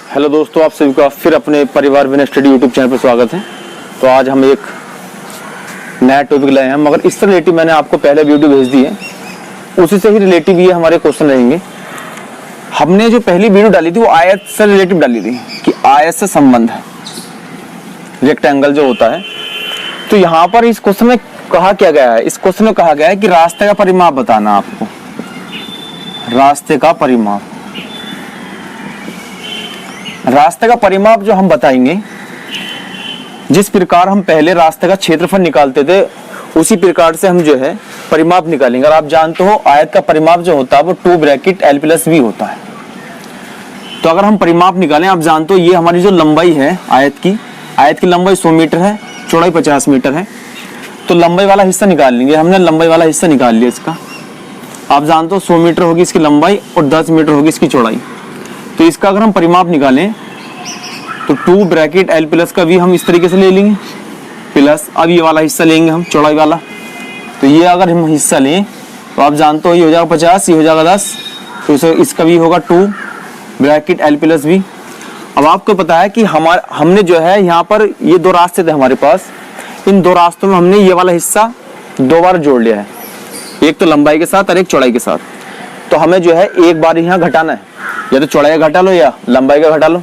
Hello दोस्तों, आप सभी का फिर अपने परिवार विनय स्टडी यूट्यूब चैनल पर स्वागत है। तो आज हम एक नया टॉपिक लाए हैं, मगर इससे रिलेटिव मैंने आपको पहले वीडियो भेज दी है, उसी से ही रिलेटिव ये हमारे क्वेश्चन रहेंगे। हमने जो पहली वीडियो डाली थी वो आयत से रिलेटिव डाली थी कि आयत से संबंध है, रेक्टेंगल जो होता है। तो यहाँ पर इस क्वेश्चन में कहा क्या गया है, इस क्वेश्चन में कहा गया है कि रास्ते का परिमाप बताना आपको, रास्ते का परिमाप। रास्ते का परिमाप जो हम बताएंगे, जिस प्रकार हम पहले रास्ते का क्षेत्रफल निकालते थे उसी प्रकार से हम जो है परिमाप निकालेंगे। और आप जानते हो आयत का परिमाप जो होता है वो 2 ब्रैकेट L + V होता है। तो अगर हम परिमाप निकालें, आप जानते हो ये हमारी जो लंबाई है आयत की लंबाई 100 मीटर है, चौड़ाई 50 मीटर है। तो लंबाई वाला हिस्सा निकाल लेंगे। हमने लंबाई वाला हिस्सा निकाल लिया इसका। आप जानते हो 100 मीटर होगी इसकी लंबाई और 10 मीटर होगी इसकी चौड़ाई। तो इसका अगर हम परिमाप निकालें तो 2 ब्रैकेट L + का V हम इस तरीके से ले लेंगे, प्लस अब ये वाला हिस्सा लेंगे हम चौड़ाई वाला। तो ये अगर हम हिस्सा लें तो आप जानते हो ये हो जाएगा 50, ये हो जाएगा 10, तो इसका भी होगा 2 ब्रैकेट L + V। अब आपको पता है कि हमने जो है यहाँ पर ये 2 रास्ते थे हमारे पास, इन 2 रास्तों में हमने ये वाला हिस्सा 2 बार जोड़ लिया है, एक तो लंबाई के साथ और एक चौड़ाई के साथ। तो हमें जो है एक बार यहाँ घटाना है, या तो चौड़ाई का घटा लो या लंबाई का घटा लो।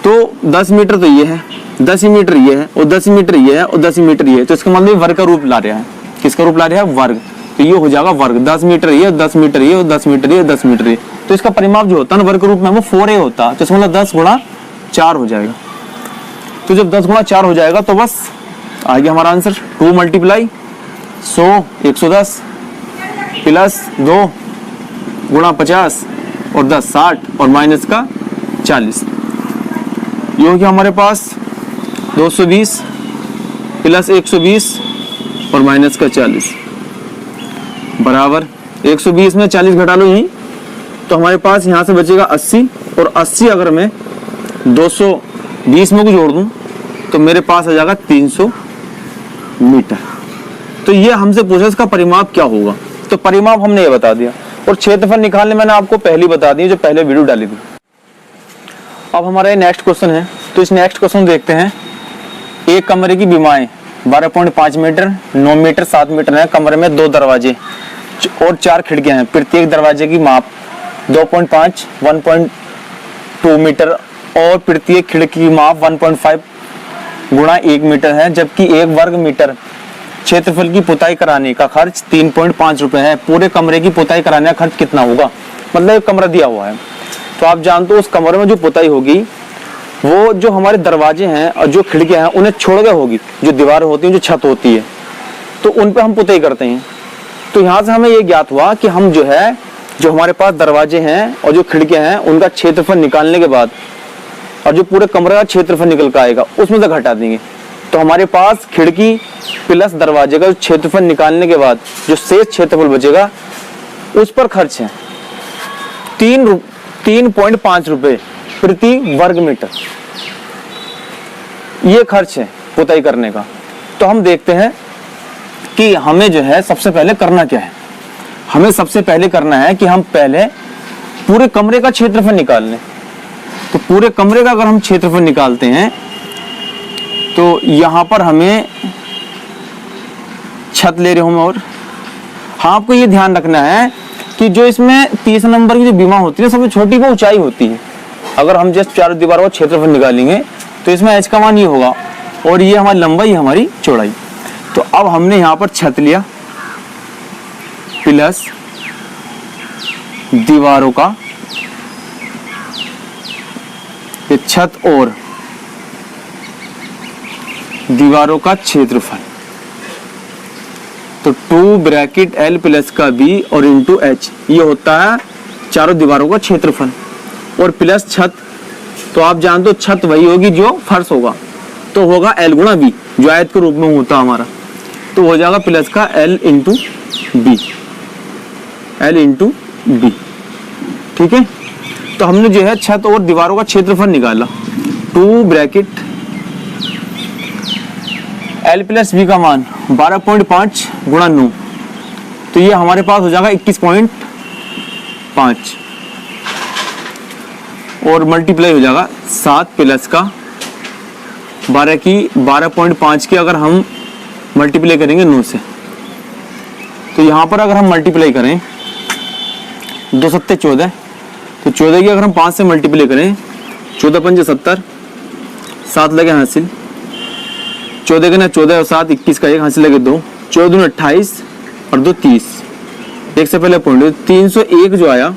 तो 10 मीटर तो ये है, 10 मीटर ये है, और 10 मीटर ये है, और 10 मीटर ये है। तो इसका मतलब वर्ग का रूप ला रहा है। किसका रूप ला रहा है? वर्ग। तो ये हो जाएगा वर्ग, 10 मीटर ये, 10 मीटर ये, और 10 मीटर ये, 10 मीटर ये। तो इसका परिमाप जो होता है ना वर्ग रूप में वो 4a होता है। तो इसका मतलब 10 गुणा 4 हो जाएगा। तो जब 10 गुणा 4 हो जाएगा तो बस आ गया हमारा आंसर। 2 × 100 110 प्लस 2 गुणा 50 और 10 60 और माइनस का 40। ये हो गया हमारे पास 220 प्लस 120 और माइनस का 40 बराबर 120 में 40 घटा लो यहीं, तो हमारे पास यहाँ से बचेगा 80। और 80 अगर मैं 220 में को जोड़ दूं तो मेरे पास आ जाएगा 300 मीटर। तो ये हमसे पूछा इसका परिमाप क्या होगा। तो परिमाप हमने ये बता दिया, और क्षेत्रफल निकालने मैंने आपको पहले बता दी जो पहले वीडियो डाली थी। अब हमारा ये नेक्स्ट क्वेश्चन है। तो इस नेक्स्ट क्वेश्चन देखते हैं। एक कमरे की बीमाएं 12.5 मीटर, 9 मीटर, 7 मीटर है। कमरे में 2 दरवाजे और 4 खिड़कियां हैं। प्रत्येक दरवाजे की माप 2.5 1.2 मीटर और प्रत्येक खिड़की की माप 1.5 गुणा 1 मीटर है, जबकि 1 वर्ग मीटर क्षेत्रफल की पुताई कराने का खर्च 3.5 रुपए है। पूरे कमरे की पुताई कराने का खर्च कितना होगा? मतलब एक कमरा दिया हुआ है, तो आप जानते हो उस कमरे में जो पुताई होगी वो जो हमारे दरवाजे हैं और जो खिड़कियां हैं उन्हें छोड़ के होगी। जो दीवार होती है, जो छत होती है, तो उन पे हम पुताई करते हैं। तो यहाँ से हमें ये ज्ञात हुआ कि हम जो है जो हमारे पास दरवाजे हैं और जो खिड़कियां हैं उनका क्षेत्रफल निकालने के बाद और जो पूरे कमरे का क्षेत्रफल निकल कर आएगा उसमें से घटा देंगे। तो हमारे पास खिड़की प्लस दरवाजे का क्षेत्रफल निकालने के बाद जो शेष क्षेत्रफल बचेगा उस पर खर्च है 3.5 रुपए प्रति वर्ग मीटर। ये खर्च है पुताई करने का। तो हम देखते हैं कि हमें जो है सबसे पहले करना क्या है। हमें सबसे पहले करना है कि हम पहले पूरे कमरे का क्षेत्रफल निकाल लें। तो पूरे कमरे का अगर हम क्षेत्रफल निकालते हैं तो यहां पर हमें छत ले रहे हूं मैं। और हाँ, आपको ये ध्यान रखना है कि जो इसमें 30 नंबर की जो बीमा होती है सबसे छोटी वो ऊंचाई होती है। अगर हम जस्ट चारों दीवारों का क्षेत्रफल निकालेंगे तो इसमें h का मान ये होगा और ये हमारी लंबाई, हमारी चौड़ाई। तो अब हमने यहाँ पर छत लिया प्लस दीवारों का, ये छत और दीवारों का क्षेत्रफल। तो 2 ब्रैकेट L + का B और इंटू H ये होता है चारों दीवारों का क्षेत्रफल, और प्लस छत। तो आप जानते हो छत वही होगी जो फर्श होगा, तो होगा L × B जो आयत के रूप में होता है हमारा। तो हो जाएगा प्लस का L × B, L × B। ठीक है। तो हमने जो है छत और दीवारों का क्षेत्रफल निकाला। 2 ब्रैकेट L + B का मान 12.5 गुणा 9, तो ये हमारे पास हो जाएगा 21.5। और मल्टीप्लाई हो जाएगा 7 प्लस का 12 की 12.5 की अगर हम मल्टीप्लाई करेंगे 9 से, तो यहाँ पर अगर हम मल्टीप्लाई करें 2 सत्ते 14, तो 14 की अगर हम 5 से मल्टीप्लाई करें 14 पंजे 70, 7 लगे हासिल, 14 के ना 14 और 7 21 का 1 हासिल लगे 2, 14 दूनी 28 और 2 30, एक से पहले पॉइंट 301 जो आया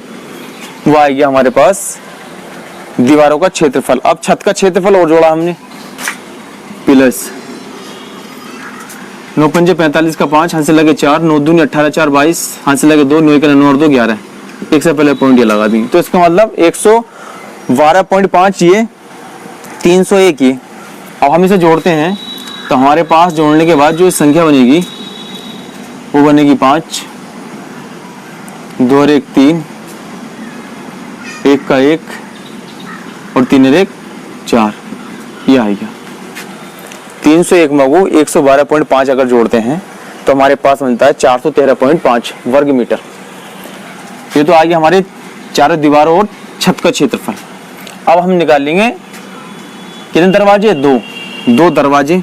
वो आ गया हमारे पास दीवारों का क्षेत्रफल। अब छत का क्षेत्रफल और जोड़ा हमने, प्लस 9 पंजे 45 का 5 हासिल लगे 4, 9 दूनी 18 4 22 हासिल लगे 2, 9 के 9 और 2 11, एक से पहले पॉइंट ये लगा दी, तो इसका मतलब 112.5 ये 301 ये। अब हम इसे जोड़ते हैं तो हमारे पास जोड़ने के बाद जो संख्या बनेगी वो बनेगी 5, 2 और 1 3, 1 का 1 और 3 और 1 4, ये आएगा 301 मगु 112.5 अगर जोड़ते हैं तो हमारे पास बनता है 413.5 वर्ग मीटर। ये तो आ गया हमारे चारों दीवारों और छत का क्षेत्रफल। अब हम निकाल लेंगे कितने दरवाजे, 2 दरवाजे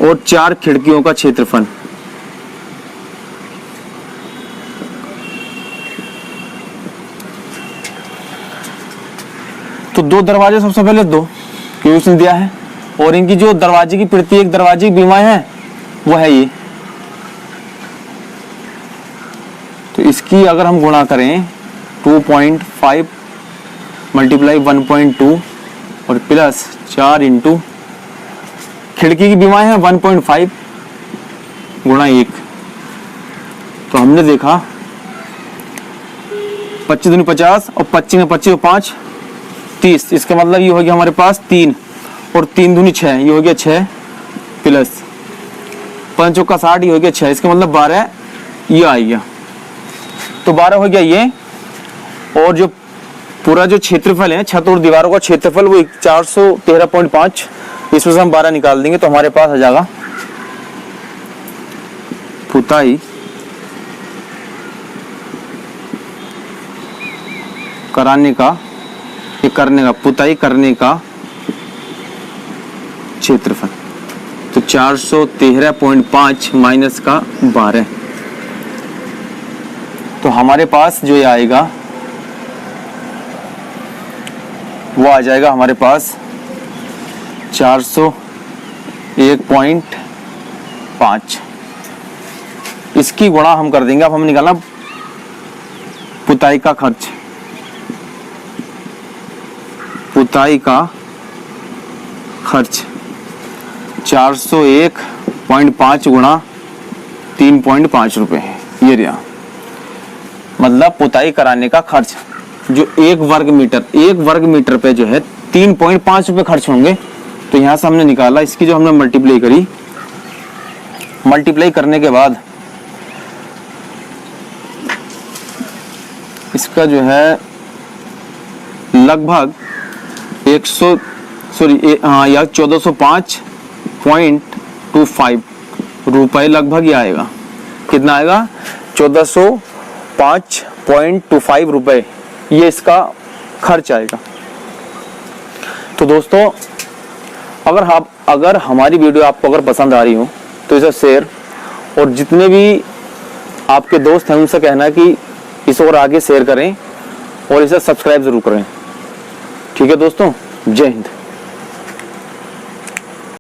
और 4 खिड़कियों का क्षेत्रफल। तो 2 दरवाजे सबसे पहले 2 क्योंकि उसने दिया है, और इनकी जो दरवाजे की प्रत्येक दरवाजे की बीमाएं हैं वो है ये, तो इसकी अगर हम गुणा करें 2.5 मल्टीप्लाई 1.2 और प्लस 4 इंटू खिड़की की बीमाएं हैं 1.5 गुणा 1, तो हमने देखा 25 दूनी 50 और 25 में 25 5 30, इसका मतलब ये हो गया हमारे पास 3 और 3 दूनी 6, ये हो गया 6 प्लस 5 चौका 60, ये हो गया 6, इसका मतलब 12 ये आ गया, तो 12 हो गया ये। और जो पूरा जो क्षेत्रफल है छत और दीवारों का क्षेत्रफल वो 413.5, इसमें से हम 12 निकाल देंगे तो हमारे पास आ जाएगा पुताई करने का पुताई करने का क्षेत्रफल, तो 413.5 माइनस का 12, तो हमारे पास जो ये आएगा वो आ जाएगा हमारे पास 401.5। इसकी गुणा हम कर देंगे। अब हम निकालना पुताई का खर्च, पुताई का खर्च 401.5 गुणा 3.5 रुपए है, ये रहा मतलब पुताई कराने का खर्च जो 1 वर्ग मीटर पे जो है 3.5 रुपए खर्च होंगे। तो यहां से हमने निकाला, इसकी जो हमने मल्टीप्लाई करी, मल्टीप्लाई करने के बाद इसका जो है लगभग 1405.25 रुपए लगभग ये आएगा। कितना आएगा? 1405.25 रुपए ये इसका खर्च आएगा। तो दोस्तों अगर हमारी वीडियो आपको अगर पसंद आ रही हो तो इसे शेयर, और जितने भी आपके दोस्त हैं उनसे कहना है कि इसे और आगे शेयर करें और इसे सब्सक्राइब जरूर करें। ठीक है दोस्तों, जय हिंद।